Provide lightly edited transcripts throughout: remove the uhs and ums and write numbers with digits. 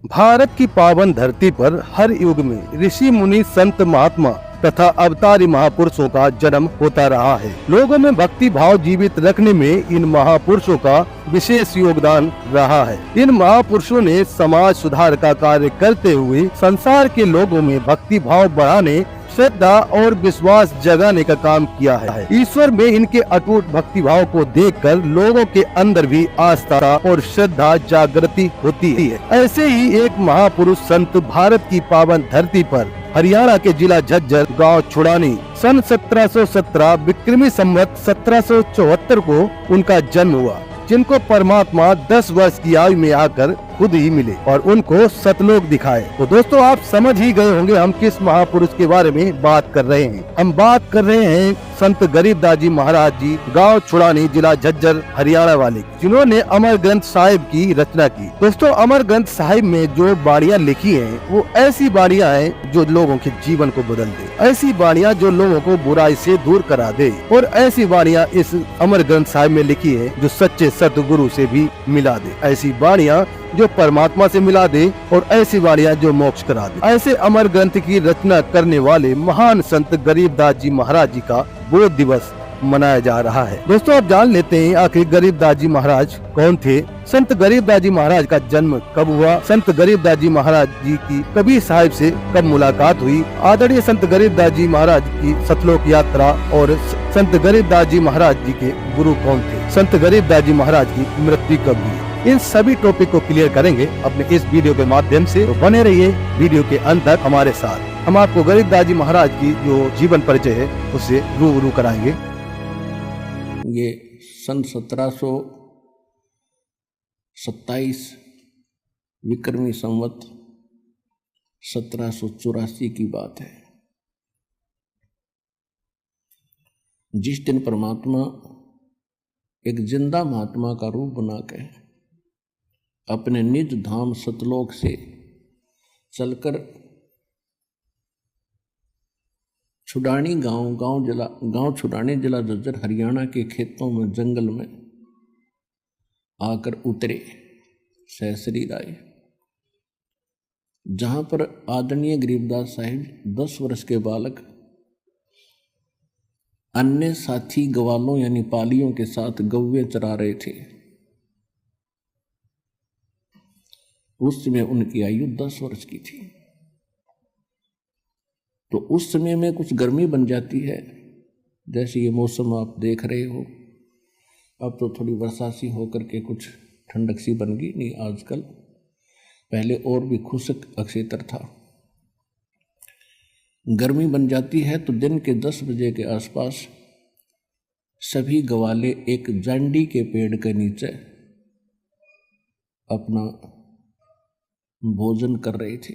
भारत की पावन धरती पर हर युग में ऋषि मुनि संत महात्मा तथा अवतारी महापुरुषों का जन्म होता रहा है। लोगों में भक्ति भाव जीवित रखने में इन महापुरुषों का विशेष योगदान रहा है। इन महापुरुषों ने समाज सुधार का कार्य करते हुए संसार के लोगों में भक्ति भाव बढ़ाने, श्रद्धा और विश्वास जगाने का काम किया है। ईश्वर में इनके अटूट भक्ति भाव को देखकर लोगों के अंदर भी आस्था और श्रद्धा जागृति होती है। ऐसे ही एक महापुरुष संत भारत की पावन धरती पर हरियाणा के जिला झज्जर गांव छुड़ानी सन 1717 विक्रमी संवत 1774 को उनका जन्म हुआ, जिनको परमात्मा 10 वर्ष की आयु में आकर खुद ही मिले और उनको सतलोक दिखाए। तो दोस्तों, आप समझ ही गए होंगे हम किस महापुरुष के बारे में बात कर रहे हैं। हम बात कर रहे हैं संत गरीबदास जी महाराज जी, गांव छुड़ानी, जिला झज्जर, हरियाणा वाले, जिन्होंने अमर ग्रंथ साहिब की रचना की। दोस्तों, अमर ग्रंथ साहिब में जो बाणियां लिखी हैं, वो ऐसी बाणियां हैं जो लोगों के जीवन को बदल दे, ऐसी बाणियां जो लोगों को बुराई से दूर करा दे, और ऐसी बाणियां इस अमर ग्रंथ साहिब में लिखी है जो सच्चे सतगुरु से भी मिला दे, ऐसी बाणियां जो परमात्मा से मिला दे, और ऐसी बाणियां जो मोक्ष करा दे। ऐसे अमर ग्रंथ की रचना करने वाले महान संत गरीबदास जी महाराज जी का बोध दिवस मनाया जा रहा है। दोस्तों, आप जान लेते हैं आखिर गरीबदास जी महाराज कौन थे। संत गरीबदास जी महाराज का जन्म कब हुआ, संत गरीबदास जी महाराज जी की कबीर साहिब से कब मुलाकात हुई, आदरणीय संत गरीबदास जी महाराज की सतलोक यात्रा, और संत गरीबदास जी महाराज जी के गुरु कौन थे, संत गरीबदास जी महाराज की मृत्यु कब हुई, इन सभी टॉपिक को क्लियर करेंगे अपने इस वीडियो के माध्यम से। तो बने रहिए वीडियो के अंत तक हमारे साथ। हम आपको गरीबदास जी महाराज की जो जीवन परिचय है उससे रूबरू कराएंगे। ये सन 1727 विक्रमी संवत 1784 की बात है, जिस दिन परमात्मा एक जिंदा महात्मा का रूप बना के अपने निज धाम सतलोक से चलकर छुड़ानी गांव छुड़ानी जिला झज्जर हरियाणा के खेतों में जंगल में आकर उतरे, सहशरीर आए, जहां पर आदरणीय गरीबदास साहिब 10 वर्ष के बालक अन्य साथी ग्वालों यानी पालियों के साथ गौवे चरा रहे थे। उस समय उनकी आयु 10 वर्ष की थी। तो उस समय में कुछ गर्मी बन जाती है, जैसे ये मौसम आप देख रहे हो। अब तो थोड़ी वर्षा सी होकर के कुछ ठंडक सी बन गई, नहीं आजकल, पहले और भी खुशक अक्षेत्र था। गर्मी बन जाती है तो दिन के 10 बजे के आसपास सभी गवाले एक जांडी के पेड़ के नीचे अपना भोजन कर रहे थे।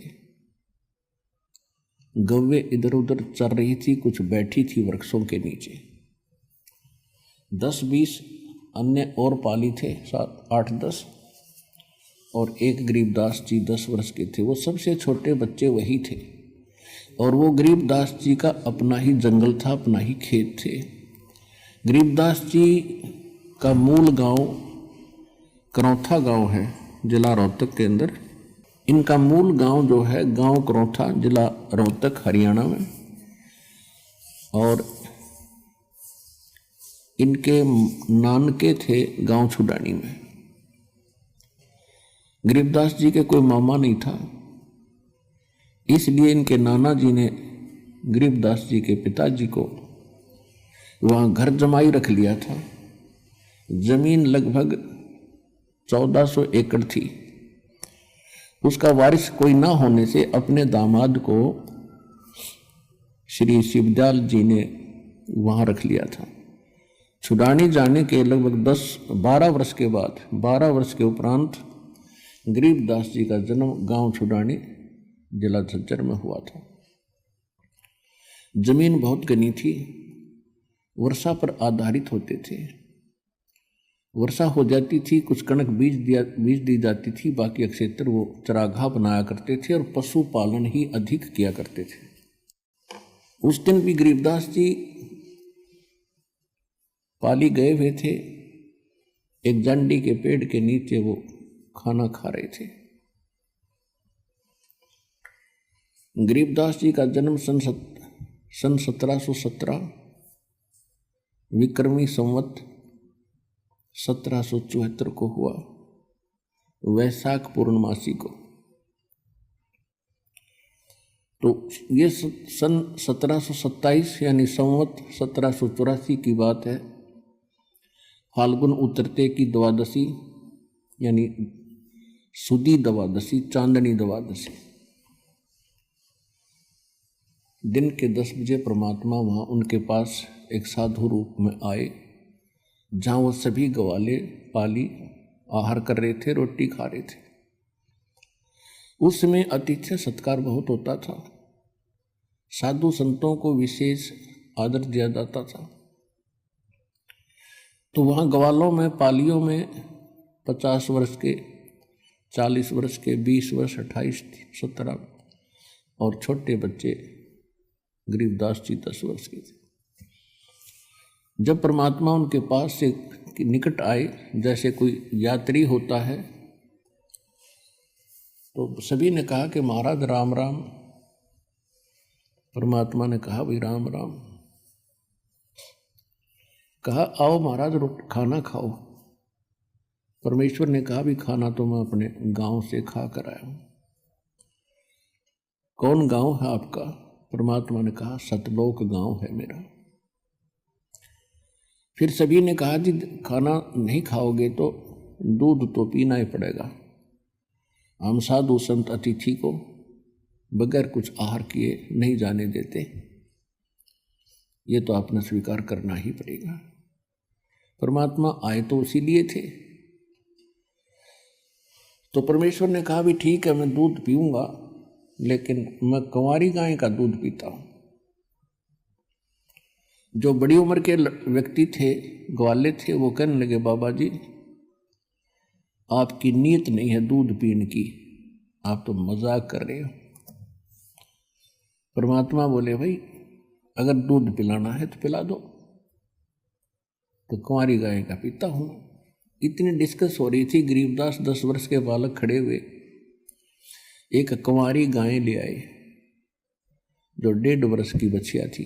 गौवे इधर उधर चर रही थी, कुछ बैठी थी वृक्षों के नीचे। 10-20 अन्य और पाली थे, 7-8-10, और एक गरीबदास जी 10 वर्ष के थे। वो सबसे छोटे बच्चे वही थे, और वो गरीबदास जी का अपना ही जंगल था, अपना ही खेत थे। गरीबदास जी का मूल गांव करौथा गांव है, जिला रोहतक के अंदर। इनका मूल गांव जो है गांव करौथा, जिला रोहतक, हरियाणा में, और इनके नानके थे गांव छुड़ानी में। गरीबदास जी के कोई मामा नहीं था, इसलिए इनके नाना जी ने गरीबदास जी के पिताजी को वहाँ घर जमाई रख लिया था। जमीन लगभग 1400 एकड़ थी। उसका वारिस कोई ना होने से अपने दामाद को श्री शिवदयाल जी ने वहाँ रख लिया था। छुड़ानी जाने के लगभग 10-12 वर्ष के बाद, 12 वर्ष के उपरांत गरीबदास जी का जन्म गांव छुड़ानी जिला झज्जर में हुआ था। जमीन बहुत घनी थी, वर्षा पर आधारित होते थे। वर्षा हो जाती थी, कुछ कणक बीज दी जाती थी, बाकी क्षेत्र वो चरागाह बनाया करते थे और पशुपालन ही अधिक किया करते थे। उस दिन भी गरीबदास जी पाली गए हुए थे, एक जांडी के पेड़ के नीचे वो खाना खा रहे थे। गरीबदास जी का जन्म सन 1717 विक्रमी संवत 1774 को हुआ, वैशाख पूर्णमासी को। तो ये सन 1727 यानी संवत 1784 की बात है। फाल्गुन उतरते की द्वादशी यानी सुदी द्वादशी, चांदनी द्वादशी, दिन के 10 बजे परमात्मा वहाँ उनके पास एक साधु रूप में आए, जहाँ वो सभी ग्वाले पाली आहार कर रहे थे, रोटी खा रहे थे। उस समय आतिथ्य सत्कार बहुत होता था, साधु संतों को विशेष आदर दिया जाता था। तो वहाँ ग्वालों में, पालियों में 50 वर्ष के, 40 वर्ष के, 20 वर्ष, 28, 17 और छोटे बच्चे गरीबदास जी 10 वर्ष के थे। जब परमात्मा उनके पास से निकट आए, जैसे कोई यात्री होता है, तो सभी ने कहा कि महाराज राम राम। परमात्मा ने कहा भाई राम राम। कहा आओ महाराज खाना खाओ। परमेश्वर ने कहा भी खाना तो मैं अपने गांव से खा कर आया हूं। कौन गांव है आपका? परमात्मा ने कहा सतलोक गांव है मेरा। फिर सभी ने कहा जी खाना नहीं खाओगे तो दूध तो पीना ही पड़ेगा। हम साधु संत अतिथि को बगैर कुछ आहार किए नहीं जाने देते, ये तो आपने स्वीकार करना ही पड़ेगा। परमात्मा आए तो इसीलिए थे। तो परमेश्वर ने कहा भी ठीक है, मैं दूध पीऊंगा, लेकिन मैं कंवारी गाय का दूध पीता हूं। जो बड़ी उम्र के व्यक्ति थे, ग्वाले थे, वो कहने लगे बाबा जी आपकी नीयत नहीं है दूध पीने की, आप तो मजाक कर रहे हो। परमात्मा बोले भाई अगर दूध पिलाना है तो पिला दो। तो कुंवारी गाय का पीता हूं। इतनी डिस्कस हो रही थी, गरीबदास 10 वर्ष के बालक खड़े हुए एक कुंवारी गाय ले आए जो 1.5 वर्ष की बच्चिया थी,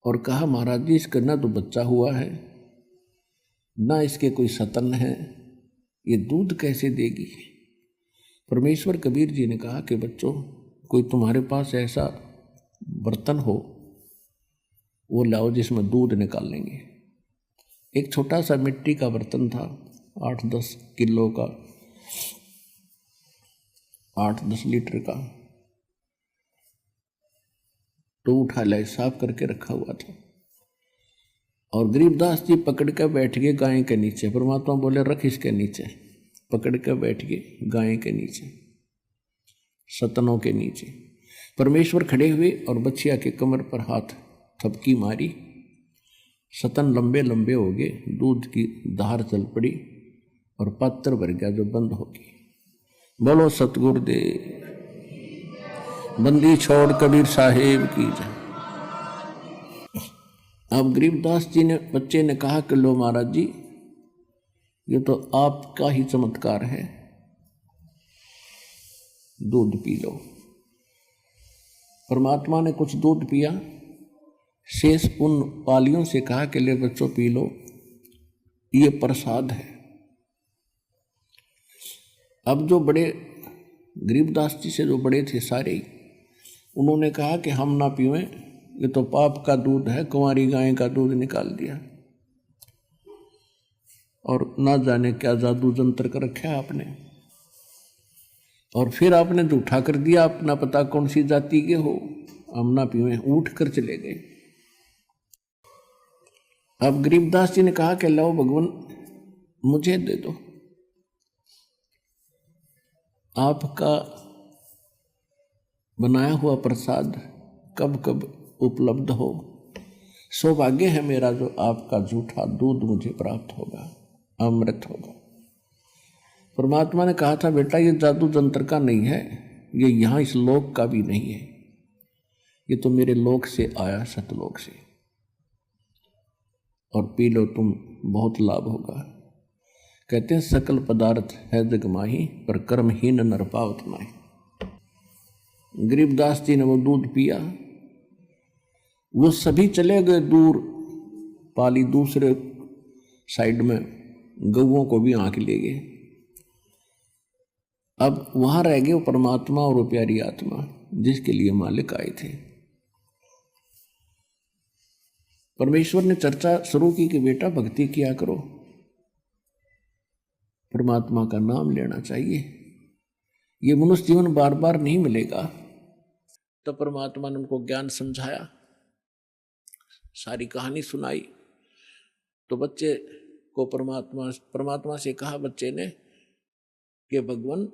और कहा महाराज जी इसका ना तो बच्चा हुआ है, ना इसके कोई सतन है, ये दूध कैसे देगी? परमेश्वर कबीर जी ने कहा कि बच्चों कोई तुम्हारे पास ऐसा बर्तन हो वो लाओ जिसमें दूध निकाल लेंगे। एक छोटा सा मिट्टी का बर्तन था, 8-10 किलो का, 8-10 लीटर का, तो उठा लाए, साफ करके रखा हुआ था। और गरीबदास जी पकड़ कर बैठ गए गाय के नीचे। परमात्मा बोले रख इसके नीचे। पकड़ कर बैठ गए गाय के नीचे, सतनों के नीचे। परमेश्वर खड़े हुए और बच्चिया के कमर पर हाथ थपकी मारी, सतन लंबे लंबे हो गए, दूध की धार चल पड़ी और पात्र भर गया जो बंद हो गई। बोलो सतगुरुदेव, बंदी छोड़ कबीर साहेब की जय। अब गरीबदास जी ने, बच्चे ने कहा कि लो महाराज जी ये तो आपका ही चमत्कार है, दूध पी लो। परमात्मा ने कुछ दूध पिया, शेष उन पालियों से कहा कि ले बच्चों पी लो, ये प्रसाद है। अब जो बड़े गरीबदास जी से जो बड़े थे सारे, उन्होंने कहा कि हम ना पीवें, ये तो पाप का दूध है, कुंवारी गाय का दूध निकाल दिया और ना जाने क्या जादू जंत्र कर रखा है आपने, और फिर आपने झूठा कर दिया, अपना पता कौन सी जाति के हो, हम ना पीवें। उठ कर चले गए। अब गरीबदास जी ने कहा कि लो भगवान मुझे दे दो, आपका बनाया हुआ प्रसाद कब कब उपलब्ध हो, सौभाग्य है मेरा जो आपका झूठा दूध मुझे प्राप्त होगा, अमृत होगा। परमात्मा ने कहा था बेटा ये जादू जंत्र का नहीं है, ये यहाँ इस लोक का भी नहीं है, ये तो मेरे लोक से आया, सतलोक से, और पी लो तुम, बहुत लाभ होगा। कहते हैं सकल पदार्थ है जग माही, पर कर्महीन नर पावत माही। गरीबदास जी ने वो दूध पिया, वो सभी चले गए दूर, पाली दूसरे साइड में गऊओं को भी आंख ले गए। अब वहां रह गए वो परमात्मा और वो प्यारी आत्मा जिसके लिए मालिक आए थे। परमेश्वर ने चर्चा शुरू की कि बेटा भक्ति किया करो, परमात्मा का नाम लेना चाहिए, ये मनुष्य जीवन बार बार नहीं मिलेगा। तो परमात्मा ने उनको ज्ञान समझाया, सारी कहानी सुनाई। तो बच्चे को परमात्मा से कहा बच्चे ने कि भगवान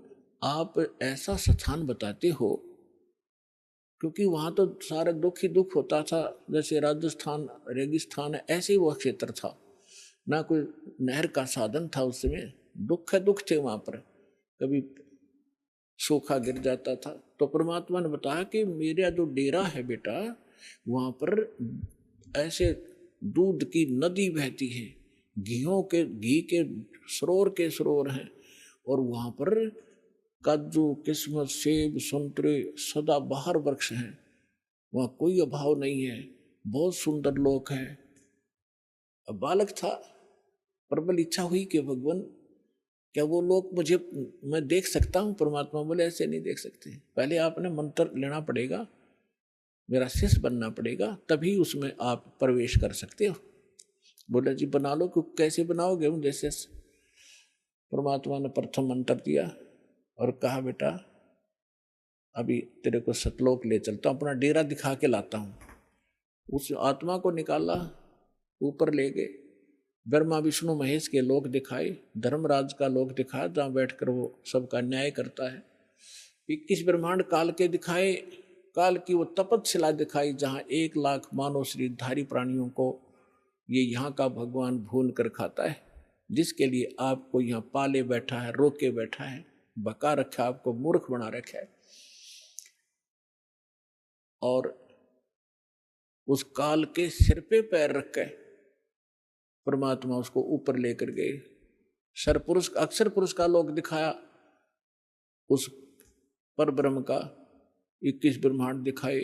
आप ऐसा स्थान बताते हो, क्योंकि वहां तो सारा दुख ही दुख होता था, जैसे राजस्थान रेगिस्तान है ऐसे ही वह क्षेत्र था, ना कोई नहर का साधन था उस समय, दुख है दुख थे वहां पर, कभी सूखा गिर जाता था। तो परमात्मा ने बताया कि मेरा जो डेरा है बेटा, वहां पर ऐसे दूध की नदी बहती है, घी के सरोवर हैं, और वहां पर काजू किस्मत सेब संतरे सदा बाहर वृक्ष हैं, वहां कोई अभाव नहीं है, बहुत सुंदर लोक है। अब बालक था, प्रबल इच्छा हुई कि भगवान क्या वो लोग मैं देख सकता हूँ? परमात्मा बोले ऐसे नहीं देख सकते, पहले आपने मंत्र लेना पड़ेगा, मेरा शिष्य बनना पड़ेगा, तभी उसमें आप प्रवेश कर सकते हो। बोला जी बना लो, क्यों कैसे बनाओगे मुझे शिष्य? परमात्मा ने प्रथम मंत्र दिया और कहा बेटा अभी तेरे को सतलोक ले चलता हूँ, अपना डेरा दिखा के लाता हूँ। उस आत्मा को निकाला, ऊपर ले गए, ब्रह्मा विष्णु महेश के लोक दिखाए, धर्मराज का लोक दिखाया जहाँ बैठकर वो सबका न्याय करता है। 21 ब्रह्मांड काल के दिखाए, काल की वो तपतशिला दिखाई जहाँ 1 लाख मानव शरीरधारी प्राणियों को ये यहाँ का भगवान भून कर खाता है, जिसके लिए आपको यहाँ पाले बैठा है, रोके बैठा है, बका रखा, आपको मूर्ख बना रखा है। और उस काल के सिर पे पैर रख के परमात्मा उसको ऊपर लेकर गए। अक्षर पुरुष का लोक दिखाया, उस पर ब्रह्म का 21 ब्रह्मांड दिखाए,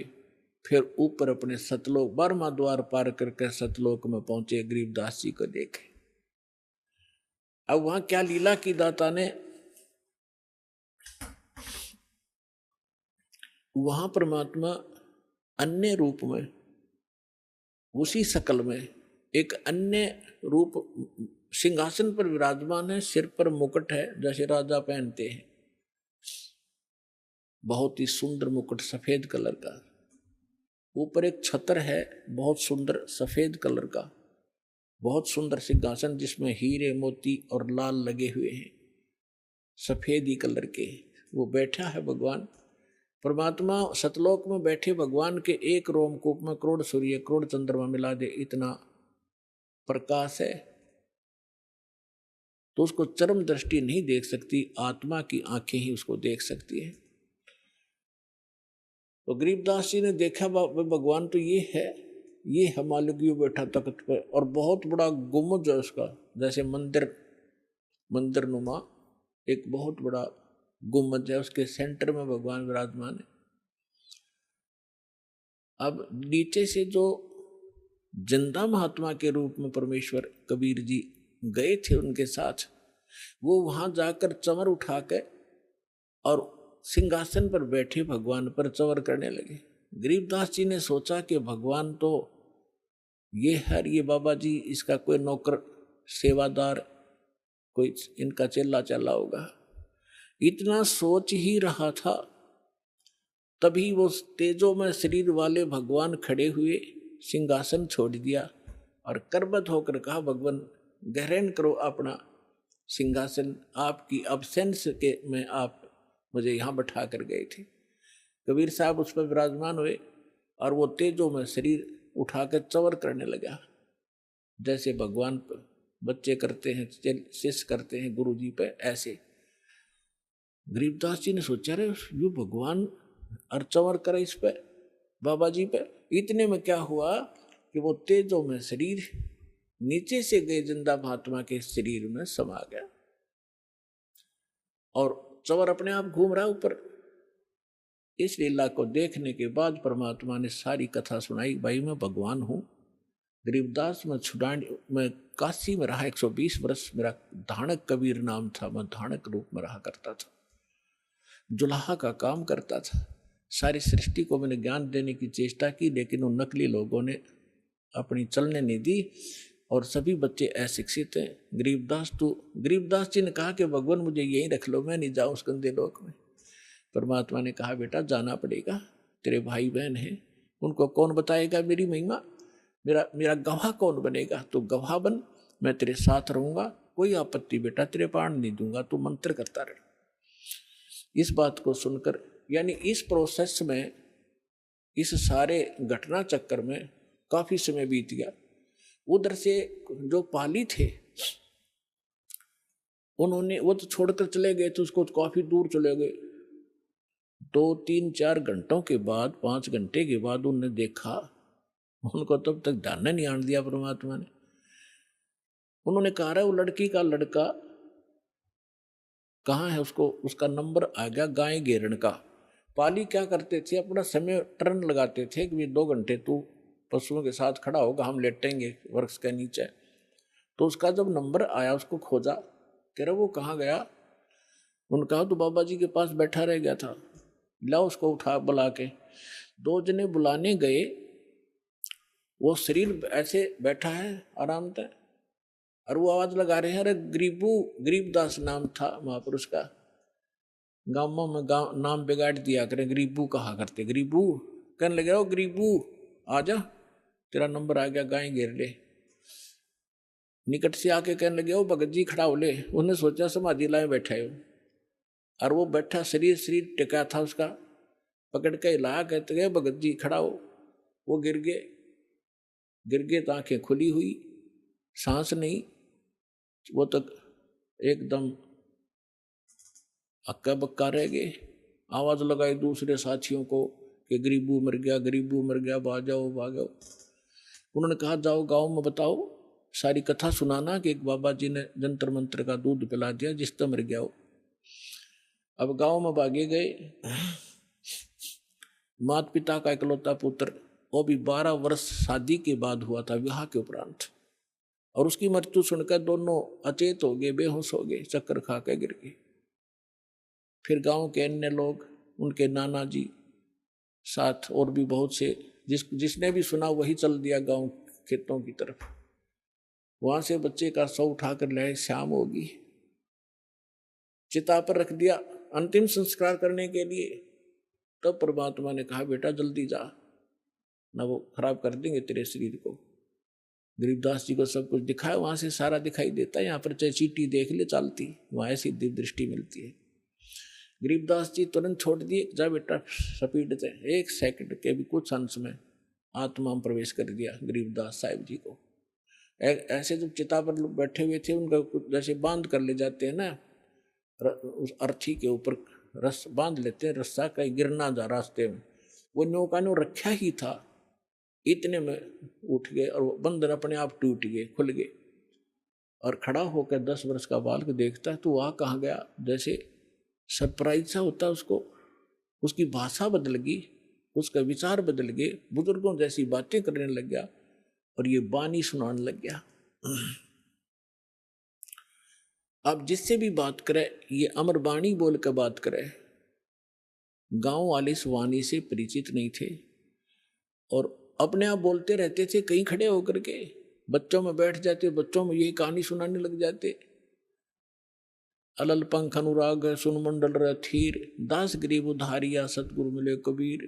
फिर ऊपर अपने सतलोक 12वां द्वार पार करके सतलोक में पहुंचे, गरीबदास जी को देखे। अब वहां क्या लीला की दाता ने, वहां परमात्मा अन्य रूप में, उसी शकल में एक अन्य रूप सिंहासन पर विराजमान है, सिर पर मुकुट है जैसे राजा पहनते हैं, बहुत ही सुंदर मुकुट सफेद कलर का, ऊपर एक छत्र है बहुत सुंदर सफेद कलर का, बहुत सुंदर सिंहासन जिसमें हीरे मोती और लाल लगे हुए हैं, सफेद ही कलर के, वो बैठा है भगवान। परमात्मा सतलोक में बैठे भगवान के एक रोमकूप में करोड़ सूर्य करोड़ चंद्रमा मिला दे इतना प्रकाश है, तो उसको चरम दृष्टि नहीं देख सकती, आत्मा की आंखें ही उसको देख सकती है। तो गरीबदास जी ने देखा भगवान तो ये है मालिक यू बैठा तख्त पर, और बहुत बड़ा गुम्बद है उसका, जैसे मंदिर नुमा एक बहुत बड़ा गुम्बद है, उसके सेंटर में भगवान विराजमान है। अब नीचे से जो जिंदा महात्मा के रूप में परमेश्वर कबीर जी गए थे उनके साथ, वो वहां जाकर चमर उठा के और सिंहासन पर बैठे भगवान पर चवर करने लगे। गरीबदास जी ने सोचा कि भगवान तो ये है, ये बाबा जी इसका कोई नौकर सेवादार, कोई इनका चेला चला होगा, इतना सोच ही रहा था, तभी वो तेजो में शरीर वाले भगवान खड़े हुए, सिंहासन छोड़ दिया और करबद्ध होकर कहा भगवान ग्रहण करो अपना सिंहासन, आपकी अब्सेंस के में आप मुझे यहाँ बैठा कर गए थे। कबीर साहब उस पर विराजमान हुए और वो तेजो में शरीर उठाकर चवर करने लगा, जैसे भगवान बच्चे करते हैं, शिष्य करते हैं गुरु जी पे, ऐसे गरीबदास जी ने सोचा रे यू भगवान और चवर करे इस पे बाबा जी पे। इतने में क्या हुआ कि वो तेजो में शरीर नीचे से गए जिंदा महात्मा के शरीर में समा गया और चवर अपने आप घूम रहा ऊपर। इस लीला को देखने के बाद परमात्मा ने सारी कथा सुनाई। भाई मैं भगवान हूँ, गरीबदास मैं काशी में रहा 120 वर्ष। मेरा धानक कबीर नाम था, मैं धानक रूप में रहा करता था, जुलाहा का काम करता था। सारी सृष्टि को मैंने ज्ञान देने की चेष्टा की, लेकिन उन नकली लोगों ने अपनी चलने नहीं दी और सभी बच्चे अशिक्षित हैं। गरीबदास जी ने कहा कि भगवान मुझे यहीं रख लो, मैं नहीं जाऊँ उस गंदे लोक में। परमात्मा ने कहा बेटा जाना पड़ेगा, तेरे भाई बहन हैं, उनको कौन बताएगा मेरी महिमा, मेरा गवाह कौन बनेगा, तो गवाह बन, मैं तेरे साथ रहूंगा, कोई आपत्ति बेटा तेरे प्राण नहीं दूंगा, तू मंत्र करता रह। इस बात को सुनकर, यानी इस प्रोसेस में, इस सारे घटना चक्कर में काफी समय बीत गया। उधर से जो पाली थे उन्होंने, वो तो छोड़कर चले गए थे उसको, काफी दूर चले गए। 2-3-4 घंटों के बाद, 5 घंटे के बाद उन्होंने देखा, उनको तब तक ध्यान नहीं आने दिया परमात्मा ने। उन्होंने कहा वो लड़की का लड़का कहाँ है, उसका नंबर आ गया गाय घेरण का। पाली क्या करते थे, अपना समय टर्न लगाते थे कि 2 घंटे तू पशुओं के साथ खड़ा होगा, हम लेटेंगे वृक्ष के नीचे। तो उसका जब नंबर आया उसको खोजा, कह रहा वो कहाँ गया। उन्होंने कहा तो बाबा जी के पास बैठा रह गया था, लाओ उसको उठा बुला के। 2 जने बुलाने गए, वो शरीर ऐसे बैठा है आराम से, और वो आवाज लगा रहे हैं, अरे गरीबदास नाम था महापुरुष का। गांवों में नाम बिगाड़ दिया करें, गरीबू कहा करते, गरीबू कहने लगे, ओ गरीबू आजा, तेरा नंबर आ गया, गाय घेर ले। निकट से आके कहने लगे, ओ भगत जी खड़ा हो ले। उन्हें सोचा समाधि लाए बैठा हो, और वो बैठा शरीर टिका था उसका, पकड़ के हिलाया, कहते गए भगत जी खड़ा हो। वो गिर गए तो आंखें खुली हुई, सांस नहीं, वो तक एकदम अक्का बक्का रह गए। आवाज लगाई दूसरे साथियों को कि गरीबू मर गया, भाग जाओ। उन्होंने कहा जाओ गांव में बताओ, सारी कथा सुनाना कि एक बाबा जी ने जंतर मंत्र का दूध पिला दिया जिससे मर गया हो। अब गांव में भागे गए। माता पिता का इकलौता पुत्र, वो भी 12 वर्ष शादी के बाद हुआ था, विवाह के उपरांत, और उसकी मृत्यु सुनकर दोनों अचेत हो गए, बेहोश हो गए, चक्कर खा के गिर गए। फिर गांव के अन्य लोग, उनके नाना जी साथ और भी बहुत से, जिसने भी सुना वही चल दिया गांव खेतों की तरफ। वहां से बच्चे का शव उठाकर लाए, शाम होगी, चिता पर रख दिया अंतिम संस्कार करने के लिए। तब परमात्मा ने कहा बेटा जल्दी जा, ना वो खराब कर देंगे तेरे शरीर को। गरीबदास जी को सब कुछ दिखाया, वहां से सारा दिखाई देता है। यहाँ पर चाहे चीटी देख ले चालती, वहां ऐसी दिव्य दृष्टि मिलती है। गरीबदास जी तुरंत छोड़ दिए, जा बेटा स्पीड से। 1 सेकंड के भी कुछ अंश में आत्मा में प्रवेश कर दिया गरीबदास साहिब जी को। ऐसे जब चिता पर लोग बैठे हुए थे, उनका जैसे बांध कर ले जाते हैं ना, उस अर्थी के ऊपर रस बांध लेते हैं, रस्सा कहीं गिर ना जा रास्ते में, वो नौका ने रखा ही था, इतने में उठ गए और वो बंधन अपने आप टूट गए, खुल गए। और खड़ा होकर 10 वर्ष का बालक देखता है तो वह कहाँ गया, जैसे सरप्राइज सा होता उसको। उसकी भाषा बदल गई, उसका विचार बदल गए, बुजुर्गों जैसी बातें करने लग गया और ये बानी सुनाने लग गया। अब जिससे भी बात करे ये अमर बाणी बोल कर बात करे। गांव वाले इस वाणी से परिचित नहीं थे और अपने आप बोलते रहते थे, कहीं खड़े होकर के बच्चों में बैठ जाते, बच्चों में यही कहानी सुनाने लग जाते। अलल पंख अनुराग सुन मंडल रथीर, दास गरीब उधारिया सतगुरु मिले कबीर।